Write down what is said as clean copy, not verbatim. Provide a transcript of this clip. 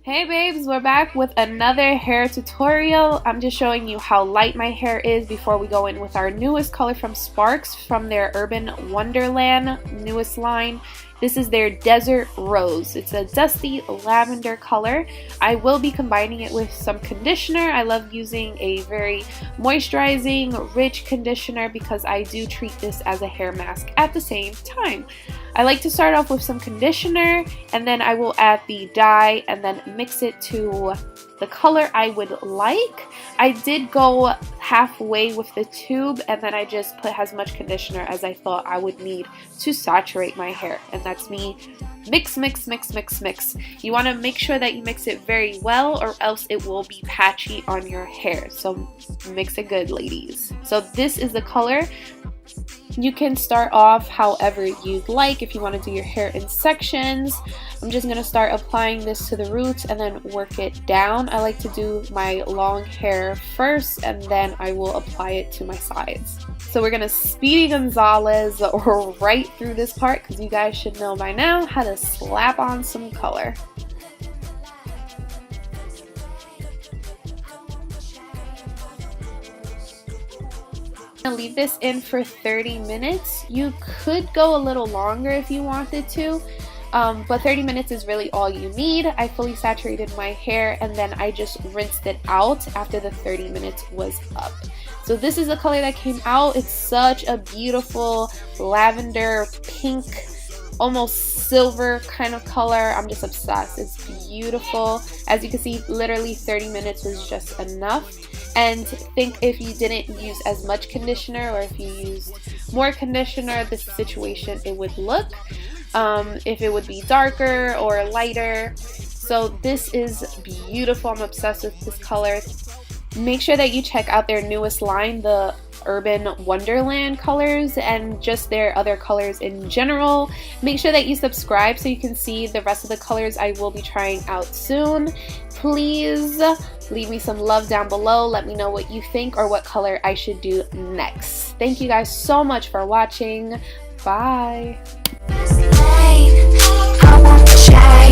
Hey babes, we're back with another hair tutorial. I'm just showing you how light my hair is before we go in with our newest color from Sparks from their Urban Wonderland newest line. This is their Desert Rose. It's a dusty lavender color. I will be combining it with some conditioner. I love using a very moisturizing, rich conditioner because I do treat this as a hair mask at the same time. I like to start off with some conditioner and then I will add the dye and then mix it to the color I would like. I did go halfway with the tube and then I just put as much conditioner as I thought I would need to saturate my hair, and that's me. Mix, mix, mix, mix, mix. You want to make sure that you mix it very well or else it will be patchy on your hair. So mix it good, ladies. So this is the color. You can start off however you'd like if you want to do your hair in sections. I'm just going to start applying this to the roots and then work it down. I like to do my long hair first and then I will apply it to my sides. So we're going to Speedy Gonzalez right through this part because you guys should know by now how to slap on some color. Leave this in for 30 minutes. You could go a little longer if you wanted to, but 30 minutes is really all you need. I fully saturated my hair and then I just rinsed it out after the 30 minutes was up. So this is the color that came out. It's such a beautiful lavender pink, almost silver kind of color. I'm just obsessed. It's beautiful. As you can see, literally 30 minutes was just enough. And think if you didn't use as much conditioner or if you used more conditioner, this situation it would look. If it would be darker or lighter. So this is beautiful. I'm obsessed with this color. Make sure that you check out their newest line, the Urban Wonderland colors, and just their other colors in general. Make sure that you subscribe so you can see the rest of the colors I will be trying out soon. Please leave me some love down below. Let me know what you think or what color I should do next. Thank you guys so much for watching. Bye. I want to shine,